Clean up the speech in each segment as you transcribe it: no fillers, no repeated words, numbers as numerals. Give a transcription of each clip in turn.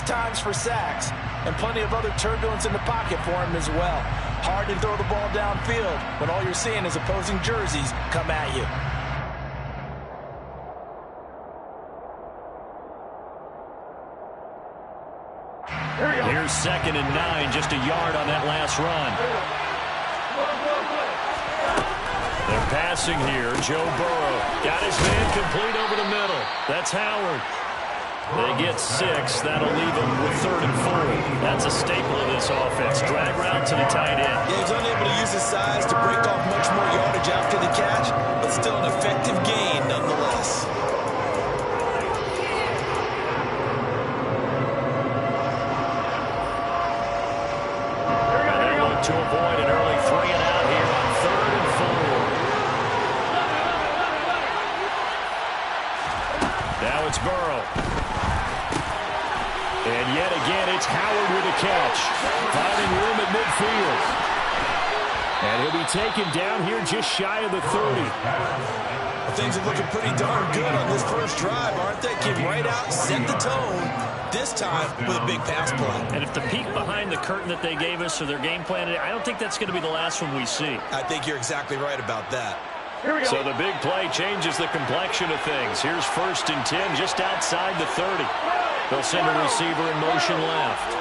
6 times for sacks, and plenty of other turbulence in the pocket for him as well. Hard to throw the ball downfield when all you're seeing is opposing jerseys come at you. Here's 2nd and 9, just a yard on that last run. They're passing here. Joe Burrow got his man complete over the middle. That's Howard. They get 6. That'll leave them with 3rd and 4. That's a staple of this offense. Drag route to the tight end. Yeah, he's unable to use his size to break off much more yardage after the catch, but still an effective gain nonetheless. They look to avoid an early 3 and out here on 3rd and 4. Now it's Burrow. And yet again, it's Howard with a catch. Finding room at midfield. And he'll be taken down here just shy of the 30. Well, things are looking pretty darn good on this first drive, aren't they? Came right out, set the tone, this time with a big pass play. And if the peek behind the curtain that they gave us or their game plan, I don't think that's going to be the last one we see. I think you're exactly right about that. So the big play changes the complexion of things. Here's 1st and 10 just outside the 30. They'll send a receiver in motion left.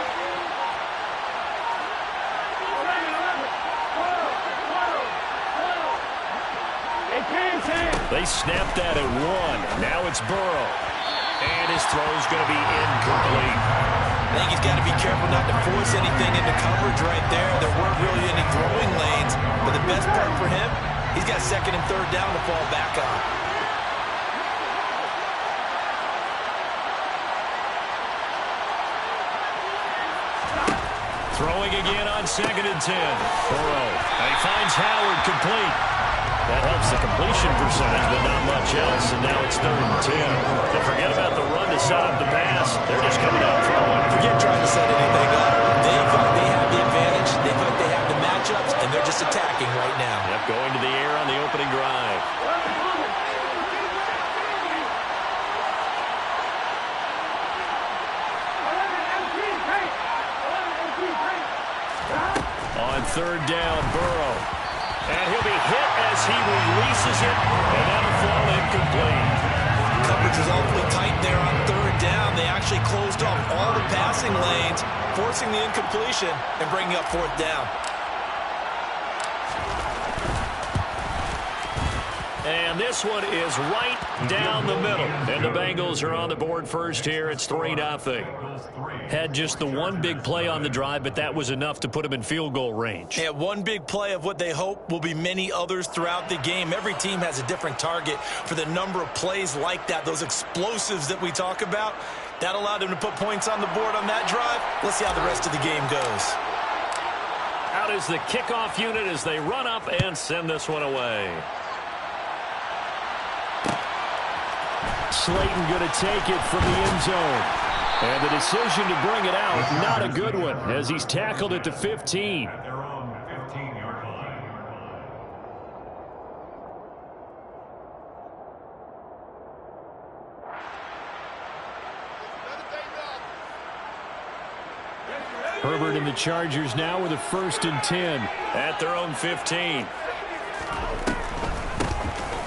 They snap that at 1. Now it's Burrow. And his throw's going to be incomplete. I think he's got to be careful not to force anything into coverage right there. There weren't really any throwing lanes. But the best part for him, he's got 2nd and 3rd down to fall back on. Throwing again on 2nd and 10. Burrow. And he finds Howard complete. That helps the completion percentage, but not much else. And now it's 3rd and 10. But forget about the run to set up the pass. They're just coming out throwing. Forget trying to set anything up. They thought they have the advantage. They thought they have the matchups, and they're just attacking right now. Yep, going to the air on the opening drive. On 3rd down, Burrow. And he'll be hit as he releases it, and that'll fall incomplete. Coverage was awfully tight there on 3rd down. They actually closed off all the passing lanes, forcing the incompletion and bringing up 4th down. And this one is right down the middle. And the Bengals are on the board first here. It's 3-0. Had just the one big play on the drive, but that was enough to put them in field goal range. Yeah, one big play of what they hope will be many others throughout the game. Every team has a different target for the number of plays like that, those explosives that we talk about. That allowed them to put points on the board on that drive. Let's see how the rest of the game goes. Out is the kickoff unit as they run up and send this one away. Slayton going to take it from the end zone. And the decision to bring it out, not a good one, as he's tackled at the 15. Herbert and the Chargers now with a 1st and 10 at their own 15.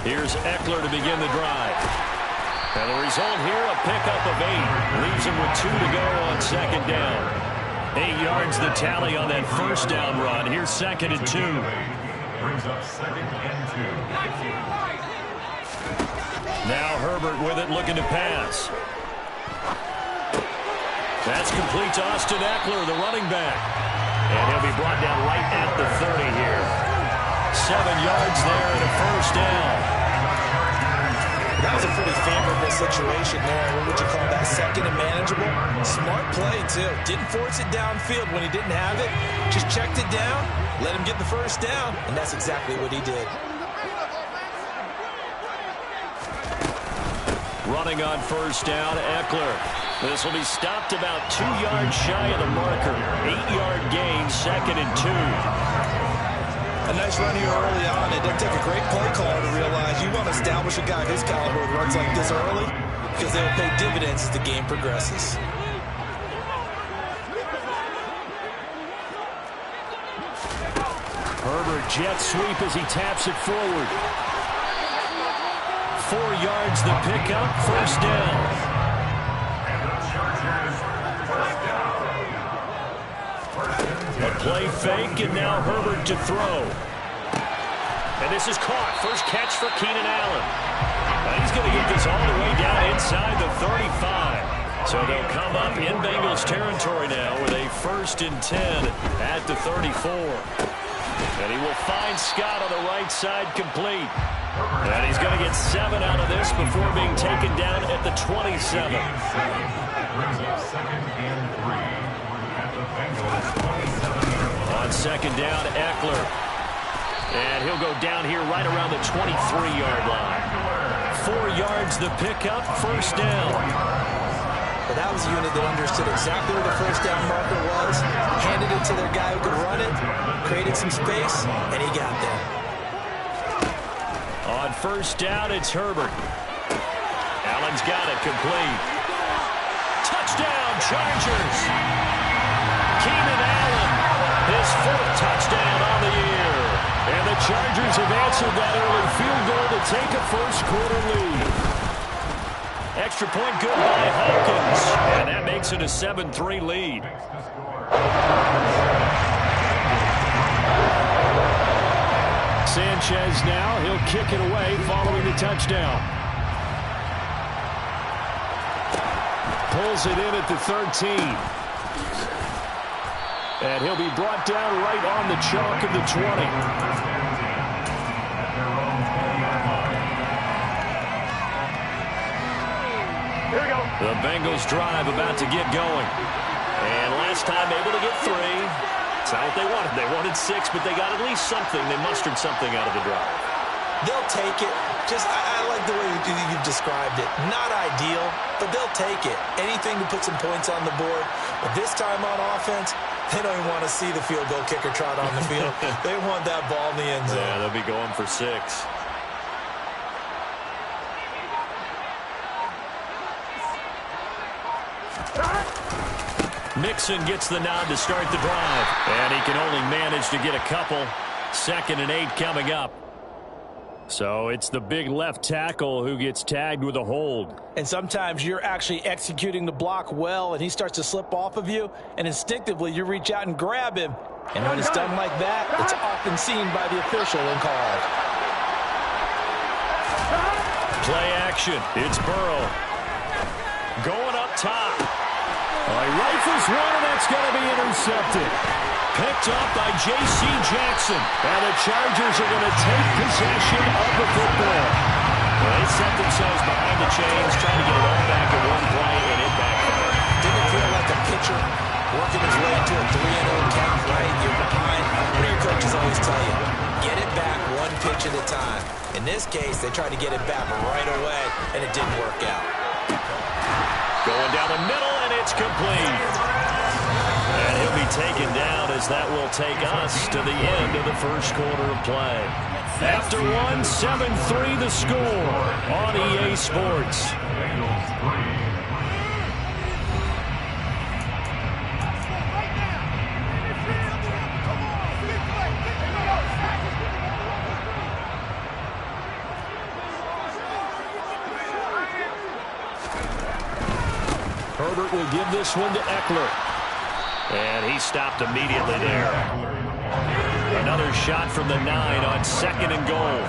Here's Eckler to begin the drive. And the result here, a pickup of 8. Leaves him with 2 to go on 2nd down. 8 yards the tally on that 1st down run. Here's 2nd and 2. Brings up 2nd and 2. Now Herbert with it, looking to pass. That's complete to Austin Eckler, the running back. And he'll be brought down right at the 30 here. 7 yards there and a 1st down. That was a pretty favorable situation there. What would you call that? 2nd and manageable. Smart play, too. Didn't force it downfield when he didn't have it. Just checked it down, let him get the 1st down, and that's exactly what he did. Running on 1st down, Eckler. This will be stopped about 2 yards shy of the marker. 8-yard gain, 2nd and 2. A nice run here early on. It doesn't take a great play caller to realize you want to establish a guy of his caliber who runs like this early because they will pay dividends as the game progresses. Herbert jet sweep as he taps it forward. 4 yards the pickup, first down. A play fake, and now Herbert to throw. And this is caught. First catch for Keenan Allen. He's going to get this all the way down inside the 35. So they'll come up in Bengals territory now with a 1st and 10 at the 34. And he will find Scott on the right side complete. And he's going to get 7 out of this before being taken down at the 27. On 2nd down, Eckler. And he'll go down here right around the 23-yard line. 4 yards the pickup, first down. But that was a unit that understood exactly where the first down marker was, handed it to their guy who could run it, created some space, and he got there. On 1st down, it's Herbert. Allen's got it complete. Touchdown, Chargers. Keenan Allen, his 4th touchdown on the year. And the Chargers have answered that early field goal to take a first-quarter lead. Extra point good by Hawkins. And that makes it a 7-3 lead. Sanchez now, he'll kick it away following the touchdown. Pulls it in at the 13. And he'll be brought down right on the chalk of the 20. Here we go. The Bengals drive about to get going. And last time able to get 3. It's not what they wanted. They wanted 6, but they got at least something. They mustered something out of the drive. They'll take it. I like the way you've described it. Not ideal, but they'll take it. Anything to put some points on the board. But this time on offense, they don't even want to see the field goal kicker trot on the field. They want that ball in the end zone. Yeah, they'll be going for 6. Mixon gets the nod to start the drive. And he can only manage to get a couple. 2nd and 8 coming up. So it's the big left tackle who gets tagged with a hold. And sometimes you're actually executing the block well, and he starts to slip off of you, and instinctively you reach out and grab him. And when it's done like that, it's often seen by the official and called. Play action. It's Burrow. Going up top. He rifles one, and that's going to be intercepted. Picked up by J.C. Jackson. And the Chargers are going to take possession of the football. Well, they set themselves behind the chains, trying to get it all back in one play, and it backfired. Didn't it feel like a pitcher working his way into a 3-0 count, right? You're behind. What do your coaches always tell you? Get it back one pitch at a time. In this case, they tried to get it back right away, and it didn't work out. Going down the middle, and it's complete. And he'll be taken down as that will take us to the end of the first quarter of play. After 7-3 the score on EA Sports. Herbert will give this one to Eckler. And he stopped immediately there. Another shot from the 9 on 2nd and goal.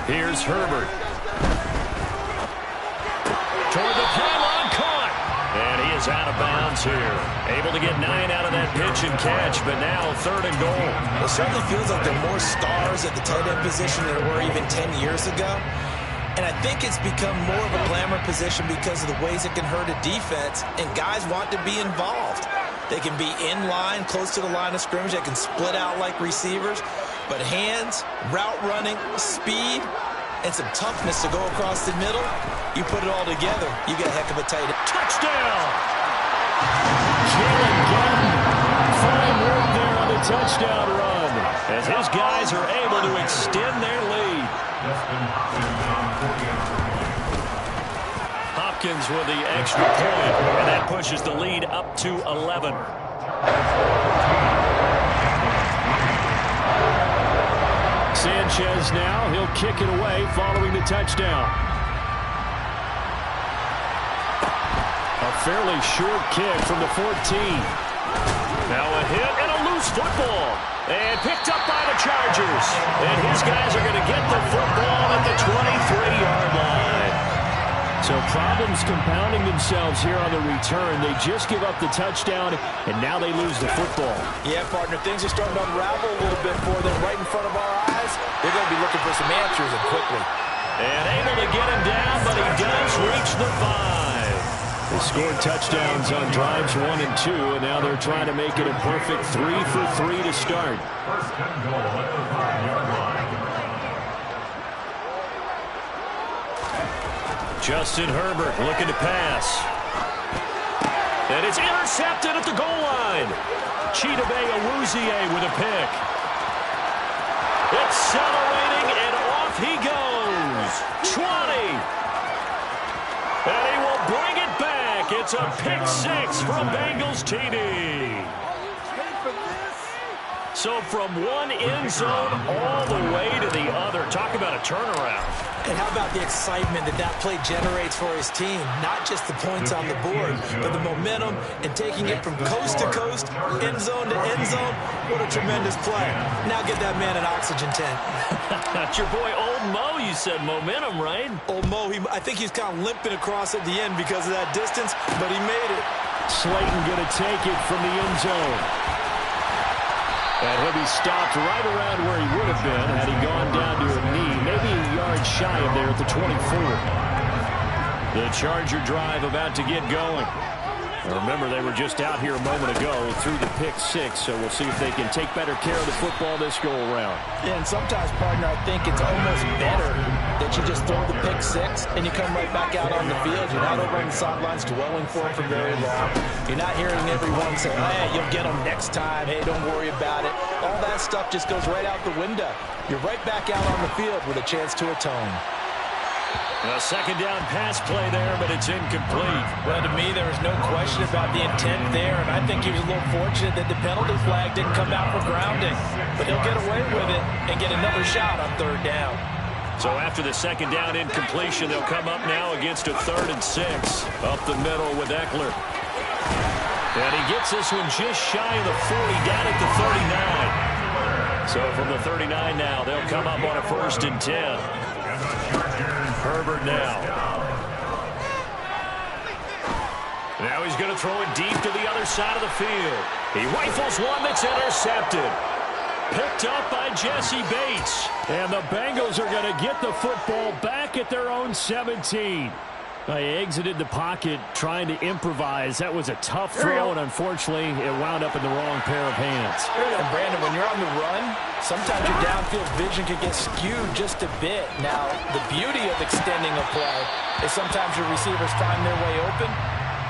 Here's Herbert. Toward the pylon, caught. And he is out of bounds here. Able to get 9 out of that pitch and catch, but now 3rd and goal. It certainly feels like there are more stars at the tight end position than there were even 10 years ago. And I think it's become more of a glamour position because of the ways it can hurt a defense, and guys want to be involved. They can be in line, close to the line of scrimmage. They can split out like receivers. But hands, route running, speed, and some toughness to go across the middle, you put it all together, you get a heck of a tight end. Touchdown! Jalen Guyton, fine work there on the touchdown run, as his guys are able to extend their lead. Hopkins with the extra point, and that pushes the lead up to 11. Sanchez now, he'll kick it away following the touchdown. A fairly short kick from the 14. Now a hit and a loose football. And picked up by the Chargers. And his guys are going to get the football at the 23-yard line. So problems compounding themselves here on the return. They just give up the touchdown, and now they lose the football. Yeah, partner, things are starting to unravel a little bit for them right in front of our eyes. They're going to be looking for some answers and quickly. And able to get him down, but he does reach the 5. They scored touchdowns on drives 1 and 2, and now they're trying to make it a perfect 3 for 3 to start. Justin Herbert looking to pass. And it's intercepted at the goal line. Chidobe Awuzie with a pick. Accelerating, and off he goes. 20. And he will bring it back. It's a pick 6 from Bengals TD. So from one end zone all the way to the other. Talk about a turnaround. And how about the excitement that play generates for his team? Not just the points on the board, but the momentum and taking it from coast to coast, end zone to end zone. What a tremendous play. Now get that man an oxygen tent. That's your boy Old Mo, you said. Momentum, right? Old Mo, I think he's kind of limping across at the end because of that distance, but he made it. Slayton going to take it from the end zone. And he'll be stopped right around where he would have been had he gone down to a knee, maybe a yard shy of there at the 24. The Charger drive about to get going. And remember, they were just out here a moment ago through the pick 6, so we'll see if they can take better care of the football this go-around. Yeah, and sometimes, partner, I think it's almost better that you just throw the pick 6 and you come right back out on the field. You're not over on the sidelines dwelling for it for very long. You're not hearing everyone say, hey, you'll get them next time. Hey, don't worry about it. All that stuff just goes right out the window. You're right back out on the field with a chance to atone. A second down pass play there, but it's incomplete. Well, to me, there was no question about the intent there, and I think he was a little fortunate that the penalty flag didn't come out for grounding. But he'll get away with it and get another shot on 3rd down. So after the second down incompletion, they'll come up now against a 3rd and 6. Up the middle with Eckler. And he gets this one just shy of the 40, down at the 39. So from the 39 now, they'll come up on a 1st and 10. Herbert now. Now he's going to throw it deep to the other side of the field. He rifles one that's intercepted. Picked up by Jesse Bates. And the Bengals are going to get the football back at their own 17. They exited the pocket trying to improvise. That was a tough throw, and unfortunately, it wound up in the wrong pair of hands. And Brandon, when you're on the run, sometimes your downfield vision can get skewed just a bit. Now, the beauty of extending a play is sometimes your receivers find their way open,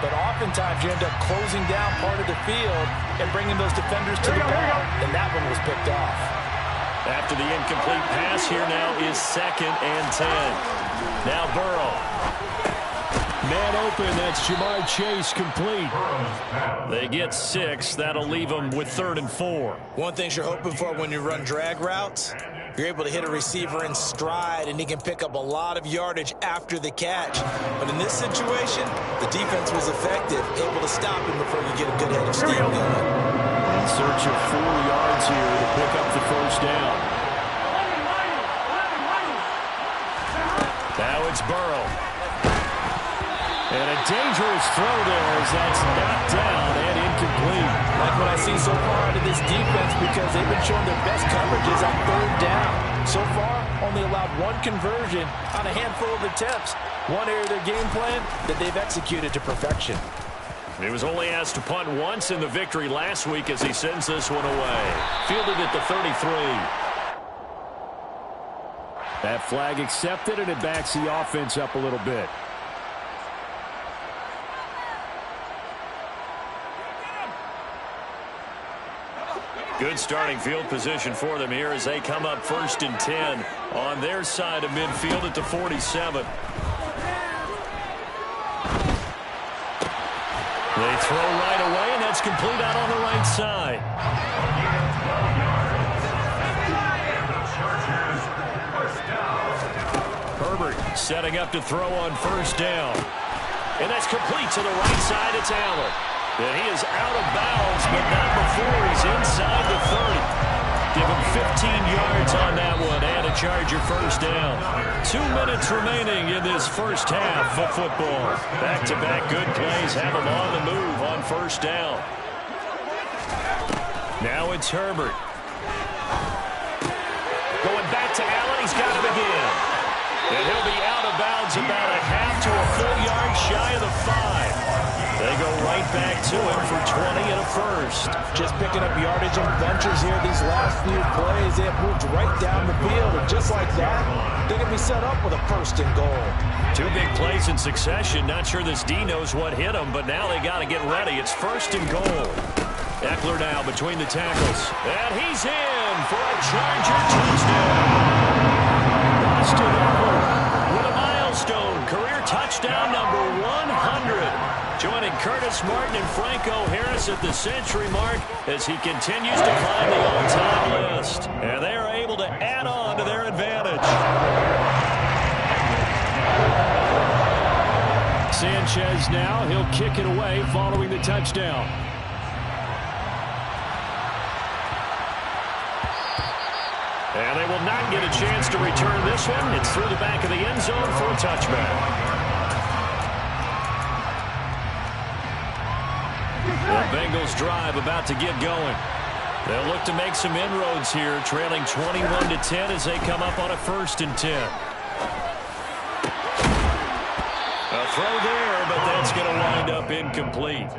but oftentimes you end up closing down part of the field and bringing those defenders to the ball, and that one was picked off. After the incomplete pass, here now is 2nd and 10. Now Burrow. Man open, that's Jamar Chase complete. They get 6. That'll leave them with 3rd and 4. One thing you're hoping for when you run drag routes, you're able to hit a receiver in stride, and he can pick up a lot of yardage after the catch. But in this situation, the defense was effective, able to stop him before you get a good head of steam going. In search of 4 yards here to pick up the 1st down. Now it's Burrow. And a dangerous throw there as that's knocked down and incomplete. Like what I see so far out of this defense, because they've been showing their best coverages on 3rd down. So far, only allowed 1 conversion on a handful of attempts. One area of their game plan that they've executed to perfection. He was only asked to punt once in the victory last week as he sends this one away. Fielded at the 33. That flag accepted, and it backs the offense up a little bit. Good starting field position for them here as they come up 1st and 10 on their side of midfield at the 47. They throw right away, and that's complete out on the right side. Herbert setting up to throw on first down. And that's complete to the right side. It's Allen. And he is out of bounds, but not before he's inside the 30. Give him 15 yards on that one and a Charger first down. 2 minutes remaining in this first half of football. Back-to-back good plays have him on the move on first down. Now it's Herbert. Going back to Allen. He's got him again. And he'll be out of bounds about a half to a full yard shy of the 5. They go right back to him for 20 and a first. Just picking up yardage in bunches here these last few plays. They have moved right down the field, and just like that, they're going to be set up with a first and goal. 2 big plays in succession. Not sure this D knows what hit him, but now they got to get ready. It's first and goal. Eckler now between the tackles. And he's in for a Charger touchdown. Austin Eckler with a milestone. Career touchdown number 100. Joining Curtis Martin and Franco Harris at the century mark as he continues to climb the all-time list. And they are able to add on to their advantage. Sanchez now, he'll kick it away following the touchdown. And they will not get a chance to return this one. It's through the back of the end zone for a touchback. The Bengals drive about to get going. They'll look to make some inroads here, trailing 21-10 as they come up on a 1st and 10. A throw there, but that's going to wind up incomplete.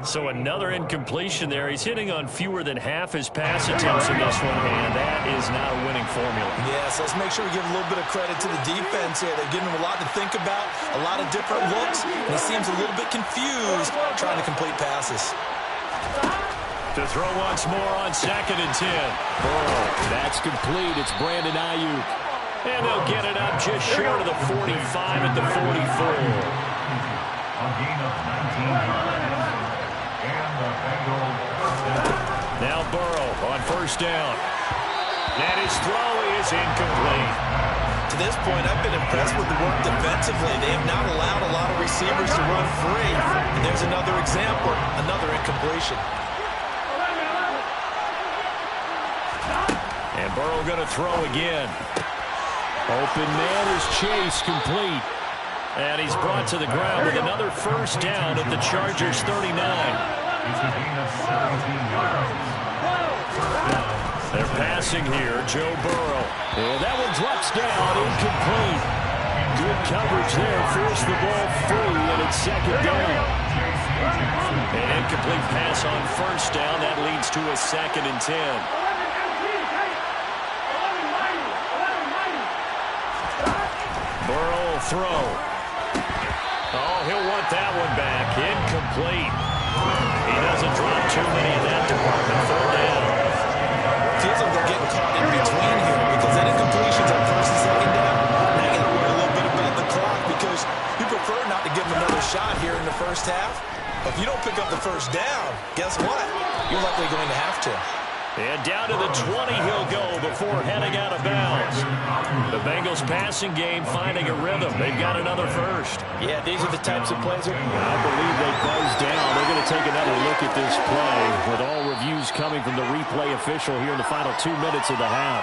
So another incompletion there. He's hitting on fewer than half his pass attempts in this one, and that is not a winning formula. Yes, let's make sure we give a little bit of credit to the defense here. They're giving him a lot to think about, a lot of different looks, and he seems a little bit confused trying to complete passes. To throw once more on 2nd and 10. Burrow, that's complete. It's Brandon Ayuk. And they'll get it up just short of the 45 at the 44. A gain of 19 yards. Now Burrow on first down. And his throw is incomplete. To this point, I've been impressed with the work defensively. They have not allowed a lot of receivers to run free. And there's another example, another incompletion. And Burrow going to throw again. Open man is Chase, complete. And he's brought to the ground with another first down at the Chargers 39. They're passing here, Joe Burrow. And that one drops down, incomplete. Good coverage there, forced the ball free, and it's 2nd down. An incomplete pass on first down, that leads to a 2nd and 10. Burrow will throw. Oh, he'll want that one back. Incomplete. He doesn't drop too many in that department. 4th down. Feels like they're getting caught in between here because that incompletion's on 1st and 2nd down. Now you got to worry a little bit about the clock because you prefer not to give them another shot here in the first half. But if you don't pick up the first down, guess what? You're likely going to have to. And down to the 20 he'll go before heading out of bounds. The Bengals passing game finding a rhythm. They've got another first. Yeah, these are the types of plays. I believe they buzzed down. They're going to take another look at this play with all reviews coming from the replay official here in the final 2 minutes of the half.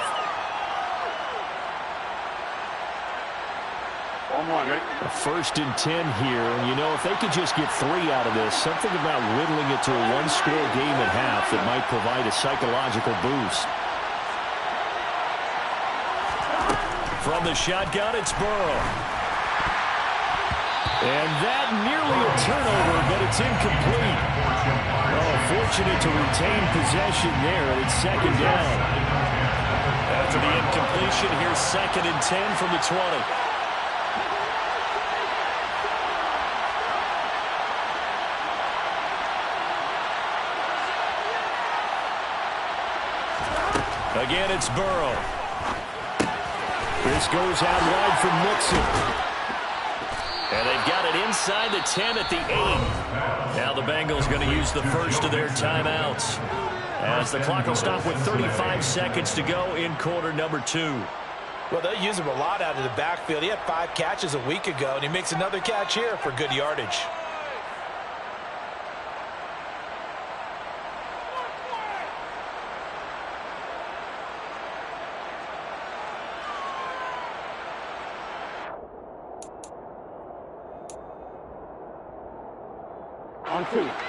A 1st and 10 here, and you know, if they could just get 3 out of this, something about whittling it to a 1-score game at half that might provide a psychological boost. From the shotgun, it's Burrow. And that nearly a turnover, but it's incomplete. Oh, fortunate to retain possession there, and it's 2nd down. After the incompletion, here's 2nd and 10 from the 20. Again, it's Burrow. This goes out wide from Mixon. And they've got it inside the 10 at the 8. Now the Bengals going to use the first of their timeouts, as the clock will stop with 35 seconds to go in quarter number 2. Well, they'll use him a lot out of the backfield. He had 5 catches a week ago, and he makes another catch here for good yardage.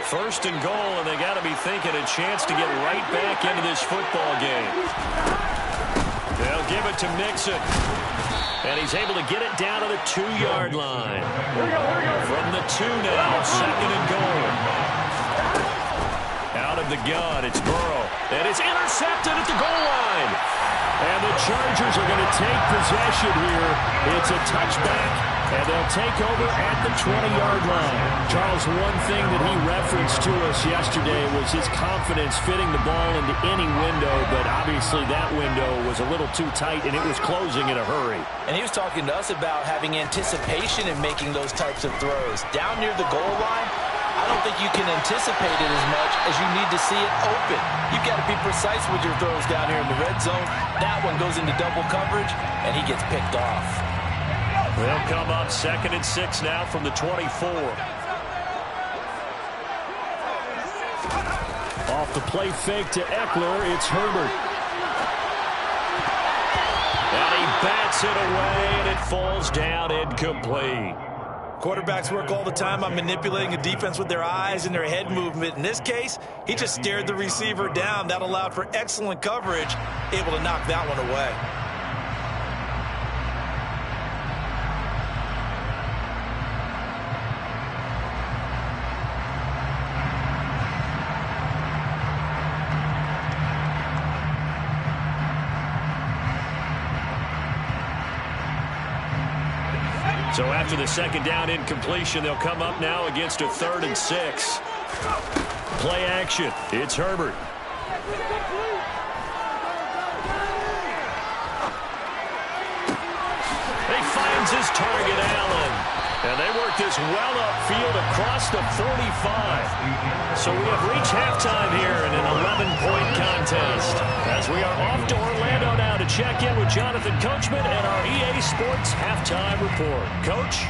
First and goal, and they got to be thinking a chance to get right back into this football game. They'll give it to Mixon, and he's able to get it down to the 2-yard line. From the 2 now, second and goal. Out of the gun, it's Burrow, and it's intercepted at the goal line. And the Chargers are going to take possession here. It's a touchback, and they'll take over at the 20-yard line. Charles, one thing that he referenced to us yesterday was his confidence fitting the ball into any window, but obviously that window was a little too tight, and it was closing in a hurry. And he was talking to us about having anticipation in making those types of throws. Down near the goal line, I don't think you can anticipate it as much as you need to see it open. You've got to be precise with your throws down here in the red zone. That one goes into double coverage, and he gets picked off. They'll come up second and 6 now from the 24. Off the play fake to Eckler, it's Herbert. And he bats it away, and it falls down incomplete. Quarterbacks work all the time on manipulating a defense with their eyes and their head movement. In this case, he just stared the receiver down. That allowed for excellent coverage, able to knock that one away. So after the second down incompletion, they'll come up now against a 3rd and 6. Play action. It's Herbert. He finds his target, Allen. And they work this well upfield across the 45. So we have reached halftime here in an 11-point contest, as we are off to Orlando now to check in with Jonathan Coachman and our EA Sports Halftime Report. Coach?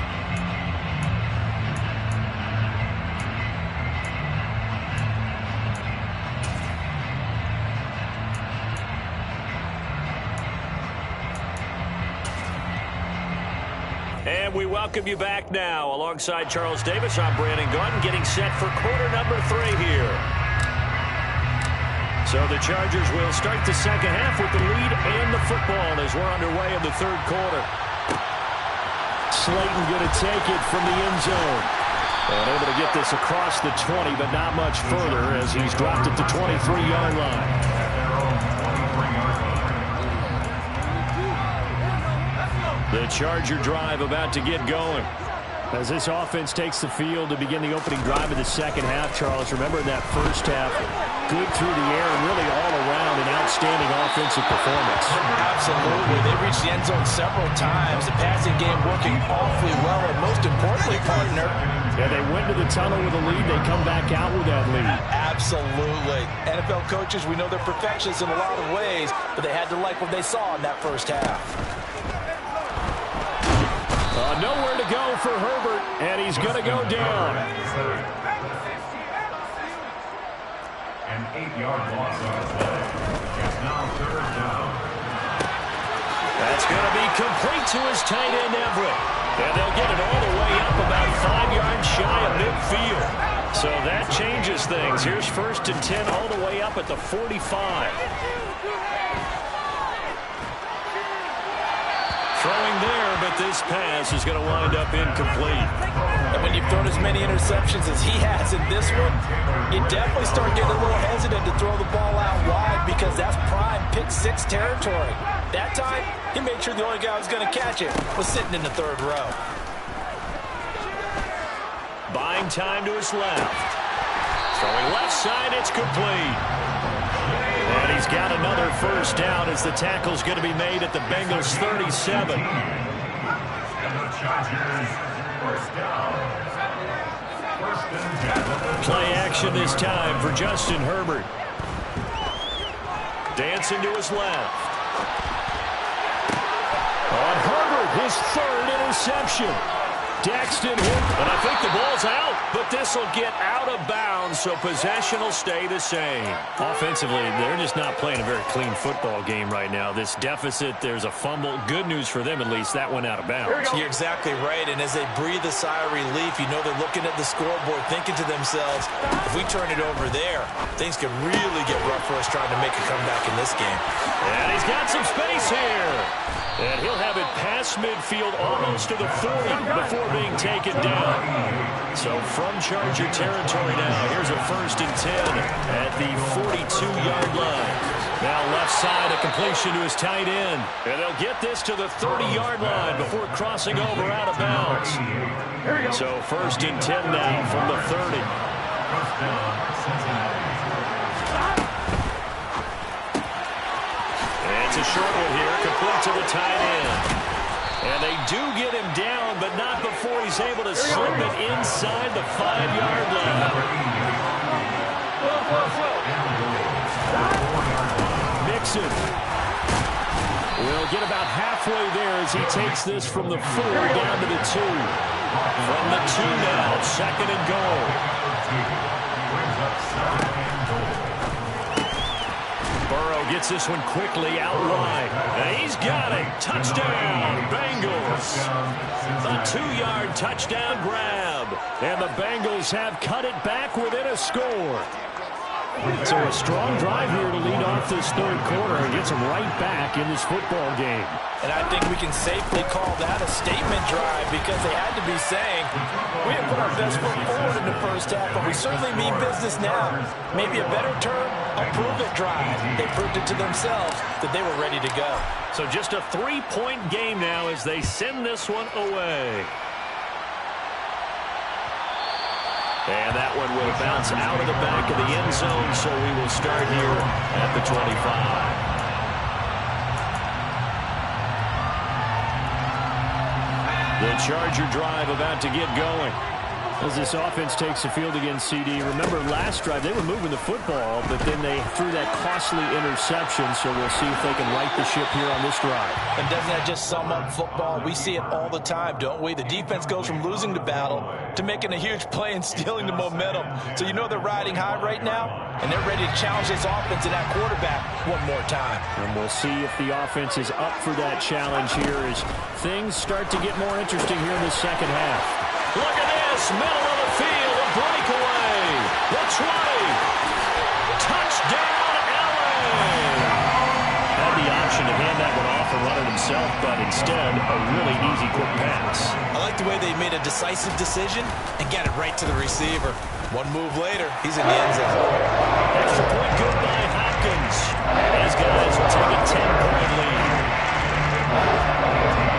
And we welcome you back now. Alongside Charles Davis, I'm Brandon Gaudin, getting set for quarter number 3 here. So the Chargers will start the second half with the lead and the football as we're underway in the 3rd quarter. Slayton going to take it from the end zone. And able to get this across the 20, but not much further as he's dropped at the 23-yard line. The Charger drive about to get going. As this offense takes the field to begin the opening drive of the second half, Charles, remember in that first half, good through the air and really all around an outstanding offensive performance. Absolutely. They reached the end zone several times. The passing game working awfully well, and most importantly, partner, yeah, they went to the tunnel with a lead. They come back out with that lead. Absolutely. NFL coaches, we know they're perfectionists in a lot of ways, but they had to like what they saw in that first half. Nowhere to go for Herbert, and he's going to go down. An 8-yard loss on play. It's now 3rd down. That's going to be complete to his tight end, Everett. And they'll get it all the way up about 5 yards shy of midfield. So that changes things. Here's 1st and 10 all the way up at the 45. Throwing there, but this pass is going to wind up incomplete. And when you've thrown as many interceptions as he has in this one, you definitely start getting a little hesitant to throw the ball out wide because that's prime pick 6 territory. That time, he made sure the only guy who was going to catch it was sitting in the 3rd row. Buying time to his left. Throwing left side, it's complete. And he's got another first down as the tackle's going to be made at the Bengals 37. And the Chargers First down. First and 10. Play action this time for Justin Herbert. Dancing to his left. On Herbert, his third interception. Daxton hit, and I think the ball's out, but this will get out of bounds, so possession will stay the same. Offensively, they're just not playing a very clean football game right now. This deficit, there's a fumble. Good news for them, at least. That went out of bounds. You're exactly right, and as they breathe a sigh of relief, you know they're looking at the scoreboard, thinking to themselves, if we turn it over there, things could really get rough for us trying to make a comeback in this game. And he's got some space here. And he'll have it past midfield almost to the 40 before being taken down. So from Charger territory now, here's a 1st and 10 at the 42-yard line. Now left side, a completion to his tight end. And they'll get this to the 30-yard line before crossing over out of bounds. So 1st and 10 now from the 30. It's a short one here, complete to the tight end. And they do get him down, but not before he's able to slip it inside the 5-yard line. Mixon will get about halfway there as he takes this from the 4 down to the 2. From the 2 now, 2nd and goal. Burrow gets this one quickly out wide. And he's got it. Touchdown, Bengals. A 2-yard touchdown grab. And the Bengals have cut it back within a score. So a strong drive here to lead off this 3rd quarter and gets them right back in this football game. And I think we can safely call that a statement drive because they had to be saying, we have put our best foot forward in the 1st half, but we certainly mean business now. Maybe a better term, a prove-it drive. They proved it to themselves that they were ready to go. So just a 3-point game now as they send this one away. And that one will bounce out of the back of the end zone, so we will start here at the 25. The Charger drive about to get going. As this offense takes the field against CD, remember last drive they were moving the football, but then they threw that costly interception, so we'll see if they can right the ship here on this drive. And doesn't that just sum up football? We see it all the time, don't we? The defense goes from losing the battle to making a huge play and stealing the momentum. So you know they're riding high right now, and they're ready to challenge this offense and that quarterback one more time. And we'll see if the offense is up for that challenge here as things start to get more interesting here in the 2nd half. Look at this, middle of the field, a breakaway. The 20. Touchdown, LA. Had the option to hand that one off and run it himself, but instead, a really easy quick pass. I like the way they made a decisive decision and got it right to the receiver. One move later, he's in the end zone. Extra point good by Hopkins. These guys will take a 10-point lead.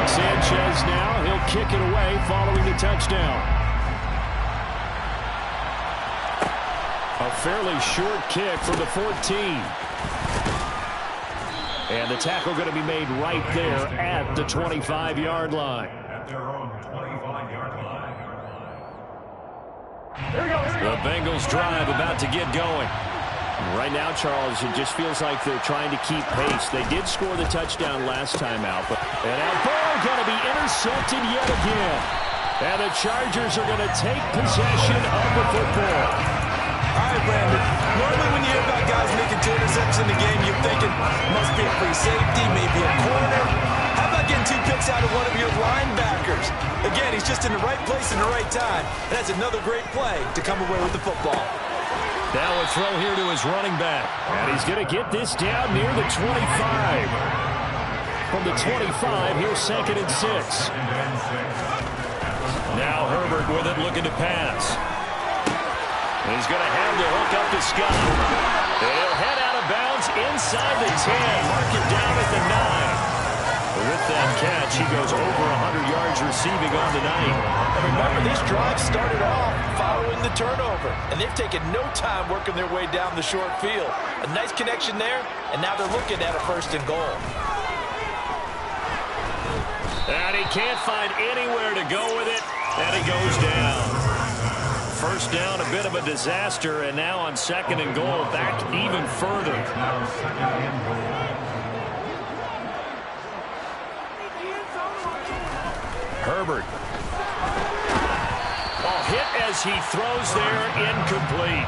Sanchez now, he'll kick it away following the touchdown. A fairly short kick from the 14. And the tackle going to be made right there at the 25-yard line. At their own 25-yard line. The Bengals drive about to get going. Right now, Charles, it just feels like they're trying to keep pace. They did score the touchdown last time out. And now Burrow going to be intercepted yet again. And the Chargers are going to take possession of the football. All right, Brandon. Normally when you hear about guys making 2 interceptions in the game, you're thinking must be a free safety, maybe a corner. How about getting 2 picks out of one of your linebackers? Again, he's just in the right place in the right time. And that's another great play to come away with the football. Now a throw here to his running back. And he's going to get this down near the 25. From the 25, here's 2nd and 6. Now Herbert with it, looking to pass. He's going to have the hook up to Scott. And he'll head out of bounds inside the 10. Mark it down at the 9. With that catch, he goes over 100 yards receiving on the night. And remember, these drives started off following the turnover, and they've taken no time working their way down the short field. A nice connection there, and now they're looking at a 1st and goal. And he can't find anywhere to go with it. And he goes down. First down, a bit of a disaster, and now on 2nd and goal, back even further. Herbert. Oh, hit as he throws there, incomplete.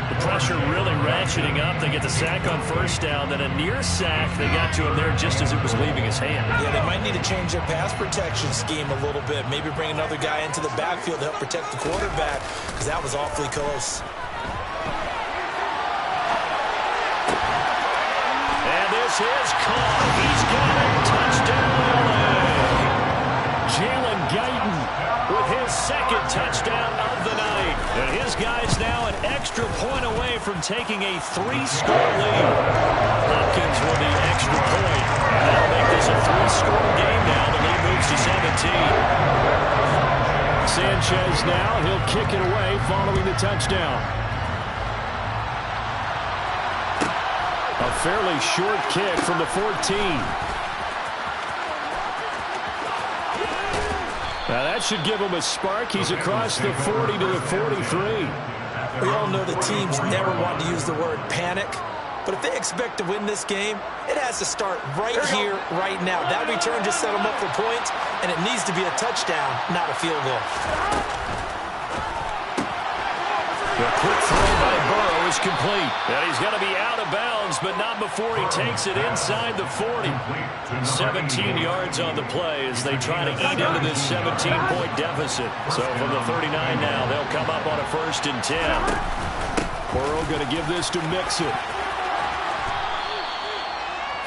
The pressure really ratcheting up. They get the sack on first down, then a near sack. They got to him there just as it was leaving his hand. Yeah, they might need to change their pass protection scheme a little bit. Maybe bring another guy into the backfield to help protect the quarterback, because that was awfully close. And this is caught. He's got it. Touchdown, LA. Jalen Guyton with his 2nd touchdown of the night. And his guy's now an extra point away from taking a 3-score lead. Hopkins with the extra point. And that'll make this a 3-score game now. The lead moves to 17. Sanchez now. He'll kick it away following the touchdown. A fairly short kick from the 14. Now that should give him a spark. He's across the 40 to the 43. We all know the teams never want to use the word panic, but if they expect to win this game, it has to start right here, right now. That return just set them up for points, and it needs to be a touchdown, not a field goal. The quick throw by Burrow is complete. And he's going to be out of bounds, but not before he takes it inside the 40. 17 yards on the play as they try to eat into this 17-point deficit. So from the 39 now, they'll come up on a 1st and 10. Burrow going to give this to Mixon.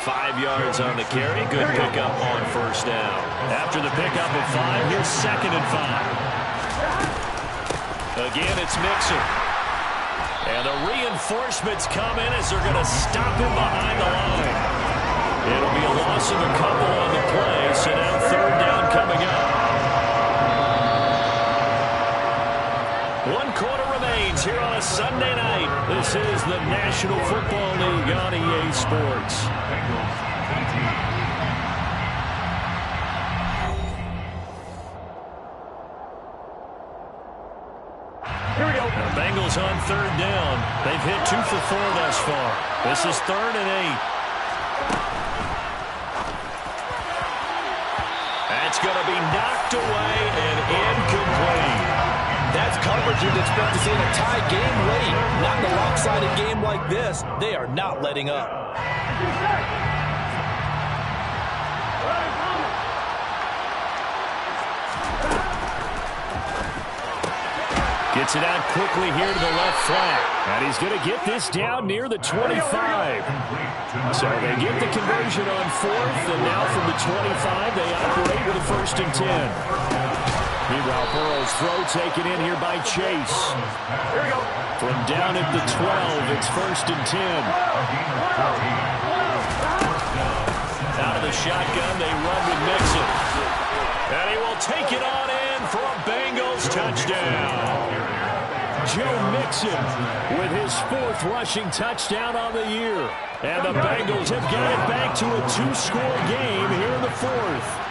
5 yards on the carry. Good pickup on first down. After the pickup of 5, here's 2nd and 5. Again, it's Mixon. And the reinforcements come in as they're going to stop him behind the line. It'll be a loss of a couple on the play, so now 3rd down coming up. 1 quarter remains here on a Sunday night. This is the National Football League on EA Sports. Here we go. The Bengals on 3rd down. They've hit 2 for 4 thus far. This is 3rd and 8. That's going to be knocked away and incomplete. That's coverage you'd expect to see in a tie game late. Not in a lopsided game like this. They are not letting up. Gets it out quickly here to the left flat. And he's going to get this down near the 25. So they get the conversion on 4th, and now from the 25, they operate with a 1st and 10. Meanwhile, Burrow's throw taken in here by Chase. From down at the 12, it's 1st and 10. Out of the shotgun, they run with Mixon. And he will take it on in for a Bengals touchdown. Joe Mixon with his 4th rushing touchdown on the year. And the Bengals have got it back to a 2-score game here in the 4th.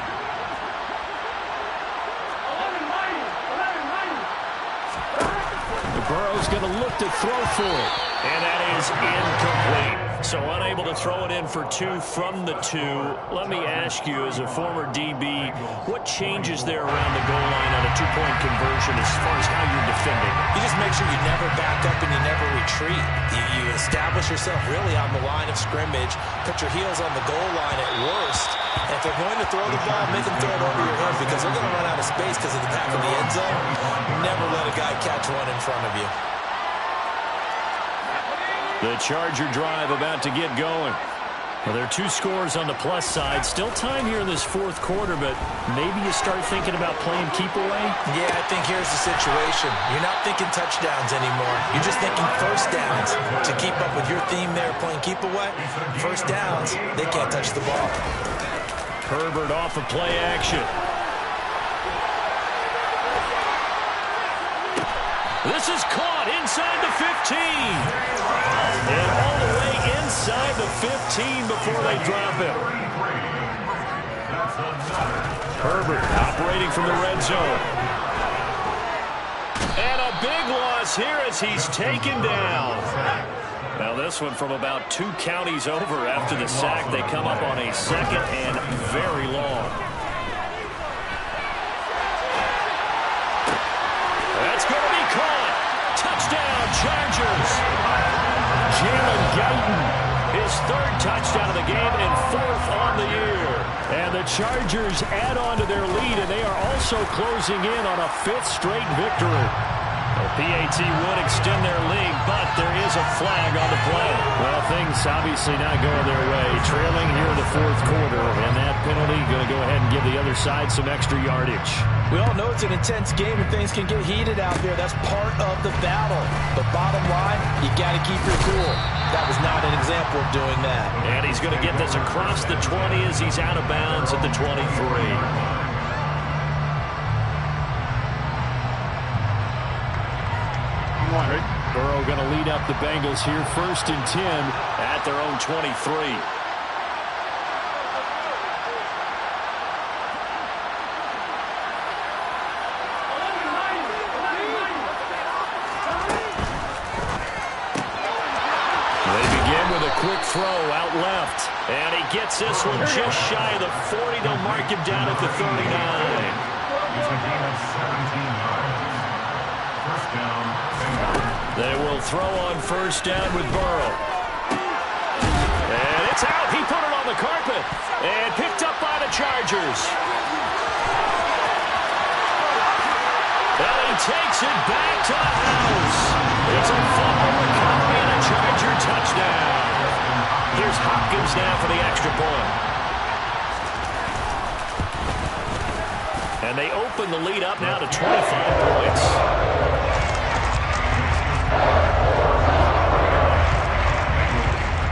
Burrow's going to look to throw for it. And that is incomplete. So unable to throw it in for 2 from the 2. Let me ask you, as a former DB, what changes there around the goal line on a 2-point conversion as far as how you're defending? You just make sure you never back up and you never retreat. You establish yourself really on the line of scrimmage, put your heels on the goal line at worst. And if they're going to throw the ball, make them throw it over your head because they're going to run out of space because of the back of the end zone. Never let a guy catch one in front of you. The Charger drive about to get going. Well, there are 2 scores on the plus side. Still time here in this 4th quarter, but maybe you start thinking about playing keep away? Yeah, I think here's the situation. You're not thinking touchdowns anymore. You're just thinking first downs. To keep up with your theme there, playing keep away, first downs, they can't touch the ball. Herbert off of play action. This is caught inside the 15. And all the way inside the 15 before they drop it. Herbert operating from the red zone. And a big loss here as he's taken down. Now this one from about 2 counties over after the sack. They come up on a second and very long. That's going to be caught. Touchdown, Chargers. Jalen Guyton, His 3rd touchdown of the game and 4th on the year. and the Chargers add on to their lead, and they are also closing in on a 5th straight victory. The PAT would extend their lead, but there is a flag on the play. Well, things obviously not going their way. Trailing here in the 4th quarter, and that penalty going to go ahead and give the other side some extra yardage. We all know it's an intense game and things can get heated out there. That's part of the battle. But bottom line, you got to keep your cool. That was not an example of doing that. And he's going to get this across the 20 as he's out of bounds at the 23. Burrow going to lead up the Bengals here, 1st and 10 at their own 23. They begin with a quick throw out left, and he gets this one just shy of the 40. They'll mark him down at the 39. It's a gain of 17 yards. First down, Bengals. They will throw on 1st down with Burrow. And it's out. He put it on the carpet and picked up by the Chargers. And he takes it back to the house. It's a fumble recovery and a Charger touchdown. Here's Hopkins now for the extra point. And they open the lead up now to 25 points.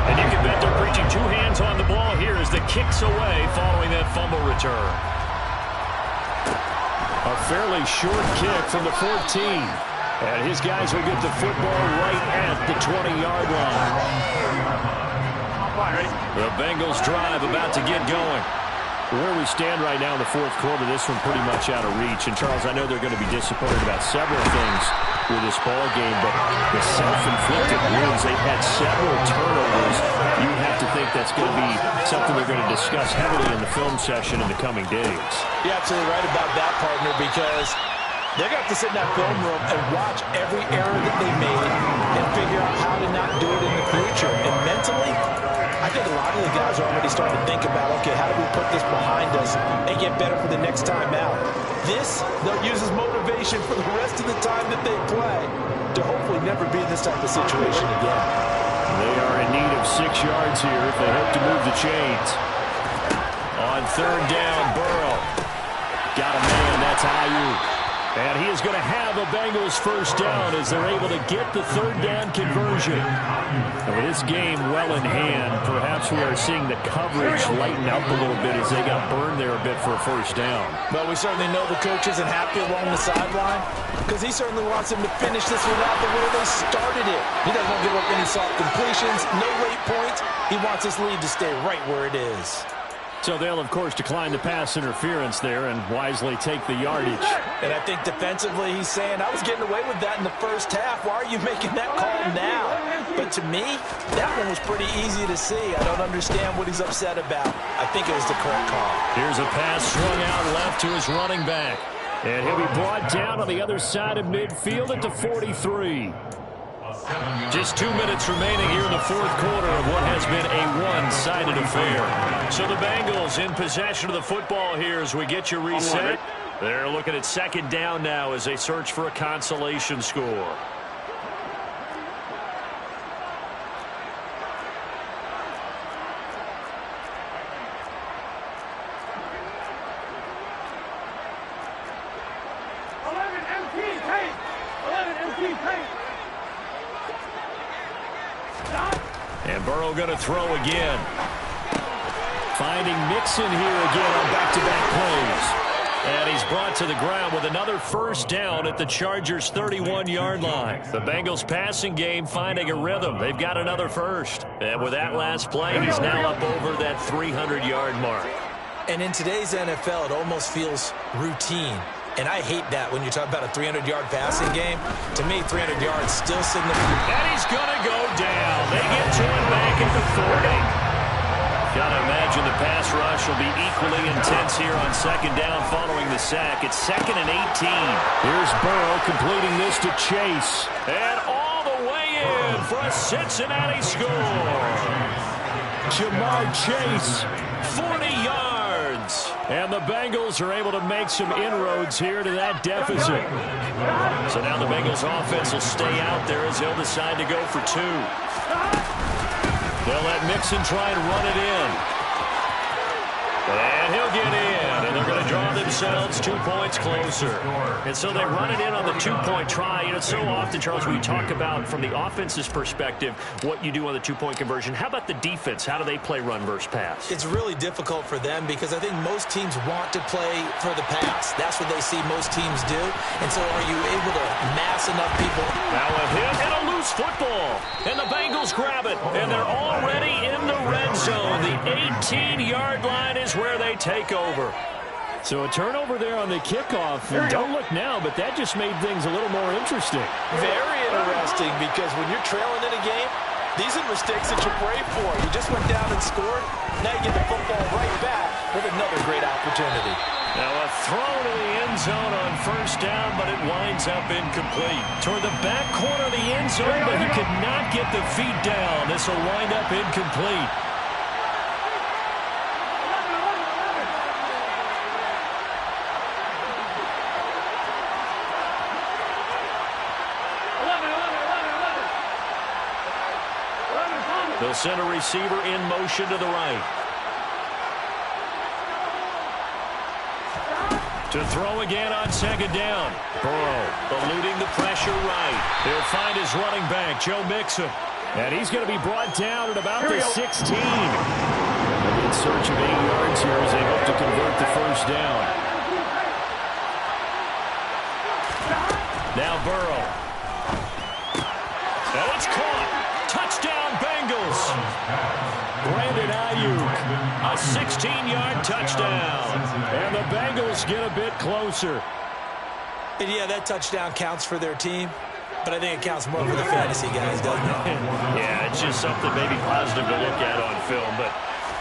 And you can bet they're preaching 2 hands on the ball here as the kick's away following that fumble return. A fairly short kick from the 14. And his guys will get the football right at the 20-yard line. The Bengals drive about to get going. Where we stand right now in the 4th quarter, this one pretty much out of reach. And, Charles, I know they're going to be disappointed about several things with this ball game, but the self-inflicted wounds, they've had several turnovers. You have to think that's going to be something they're going to discuss heavily in the film session in the coming days. You're absolutely right about that, partner, because they're going to have to sit in that film room and watch every error that they made and figure out how to not do it in the future. And mentally, I think a lot of the guys are already starting to think about, okay, how do we put this behind us and get better for the next time out? This, they'll use as motivation for the rest of the time that they play to hopefully never be in this type of situation again. They are in need of 6 yards here if they hope to move the chains. On 3rd down, Burrow. Got a man, that's Ayuk. And he is going to have a Bengals 1st down as they're able to get the 3rd down conversion. And with this game well in hand, perhaps we are seeing the coverage lighten up a little bit as they got burned there a bit for a 1st down. But we certainly know the coach isn't happy along the sideline because he certainly wants them to finish this one out the way they started it. He doesn't want to give up any soft completions, no late points. He wants his lead to stay right where it is. So they'll, of course, decline the pass interference there and wisely take the yardage. And I think defensively he's saying, I was getting away with that in the 1st half. Why are you making that call now? But to me, that one was pretty easy to see. I don't understand what he's upset about. I think it was the correct call. Here's a pass strung out left to his running back. And he'll be brought down on the other side of midfield at the 43. Just 2 minutes remaining here in the 4th quarter of what has been a one-sided affair. So the Bengals in possession of the football here as we get you reset. They're looking at 2nd down now as they search for a consolation score. And Burrow going to throw again. Finding Mixon here again on back-to-back plays. And he's brought to the ground with another 1st down at the Chargers' 31-yard line. The Bengals passing game finding a rhythm. They've got another 1st. And with that last play, he's now up over that 300-yard mark. And in today's NFL, it almost feels routine. And I hate that when you talk about a 300-yard passing game. To me, 300 yards still significant. And he's going to go down. They get to him back at the 40. Gotta imagine the pass rush will be equally intense here on second down following the sack. It's 2nd and 18. Here's Burrow completing this to Chase. And all the way in for a Cincinnati score. Jamar Chase. 40 yards. And the Bengals are able to make some inroads here to that deficit. So now the Bengals offense will stay out there as they'll decide to go for 2. They'll let Mixon try and run it in. And he'll get in. And they're going to draw themselves 2 points closer. And so they run it in on the 2-point try. You know, so often, Charles, we talk about from the offense's perspective what you do on the 2-point conversion. How about the defense? How do they play run versus pass? It's really difficult for them because I think most teams want to play for the pass. That's what they see most teams do. And so are you able to mass enough people? Now a hit and a loose football. And the Bengals grab it. And they're already in the red zone. The 18-yard line is where they take over. So a turnover there on the kickoff. And don't look now, but that just made things a little more interesting. Very interesting because when you're trailing in a game, these are mistakes that you pray for. You just went down and scored. Now you get the football right back with another great opportunity. Now a throw to the end zone on first down, but it winds up incomplete. Toward the back corner of the end zone, but he could not get the feet down. This will wind up incomplete. They'll send a receiver in motion to the right. To throw again on second down. Burrow eluding the pressure right. He'll find his running back, Joe Mixon. And he's going to be brought down at about the 16. In search of 8 yards here as they hope to convert the first down. Now Burrow. And it's caught. Touchdown Bengals. Brandon Ayuk. A 16-yard touchdown. And the Bengals get a bit closer. And yeah, that touchdown counts for their team, but I think it counts more for the fantasy guys, doesn't it? Yeah, it's just something maybe positive to look at on film, but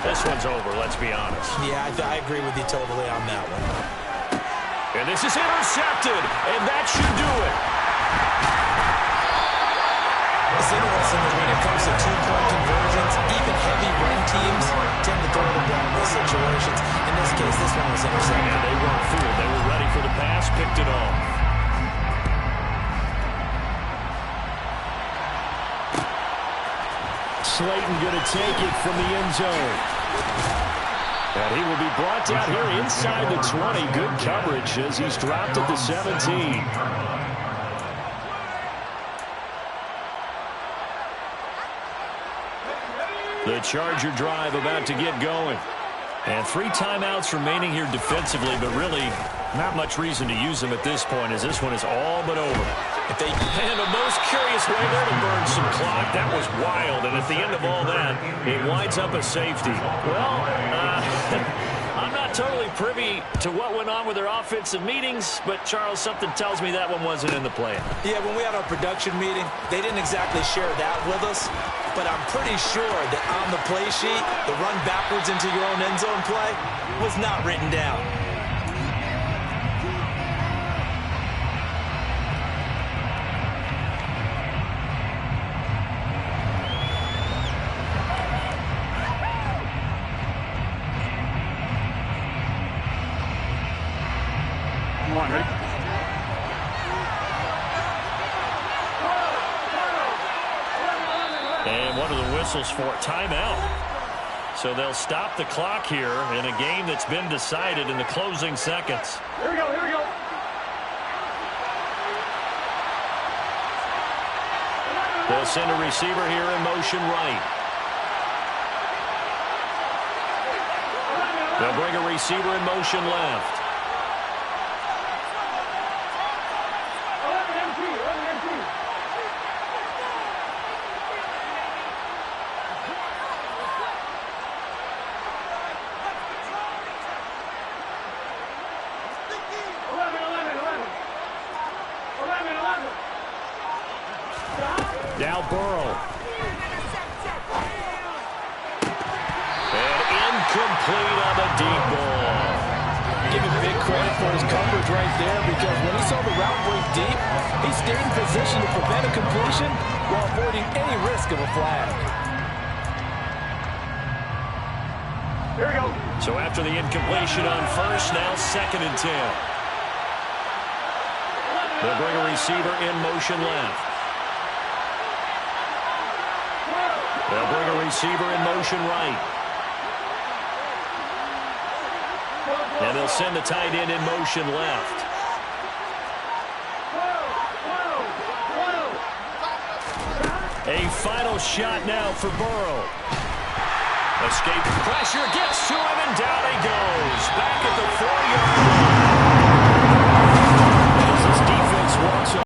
this one's over, let's be honest. Yeah, I agree with you totally on that one. And this is intercepted, and that should do it. It's interesting that when it comes to 2-point conversions, even heavy run teams tend to throw the ball in those situations. In this case, this one was intercepted. Yeah, they weren't fooled. They were ready for the pass, picked it off. Slayton going to take it from the end zone. And he will be brought down here inside the 20. Good coverage as he's dropped at the 17. The Charger drive about to get going. And 3 timeouts remaining here defensively, but really not much reason to use them at this point as this one is all but over. If they and a most curious way there to burn some clock. That was wild, and at the end of all that, it winds up a safety. Well, I'm not totally privy to what went on with their offensive meetings, but Charles, something tells me that one wasn't in the plan. Yeah, when we had our production meeting, they didn't exactly share that with us. But I'm pretty sure that on the play sheet, the run backwards into your own end zone play was not written down. Come on, ready? And one of the whistles for timeout. So they'll stop the clock here in a game that's been decided in the closing seconds. Here we go, here we go. They'll send a receiver here in motion right. They'll bring a receiver in motion left. Burrow. And incomplete on the deep ball. Give him big credit for his coverage right there, because when he saw the route break deep, he stayed in position to prevent a completion while avoiding any risk of a flag. Here we go. So after the incompletion on first, now 2nd and 10. They'll bring a receiver in motion left. They'll bring a receiver in motion right. And they'll send the tight end in motion left. A final shot now for Burrow. Escape pressure, gets to him, and down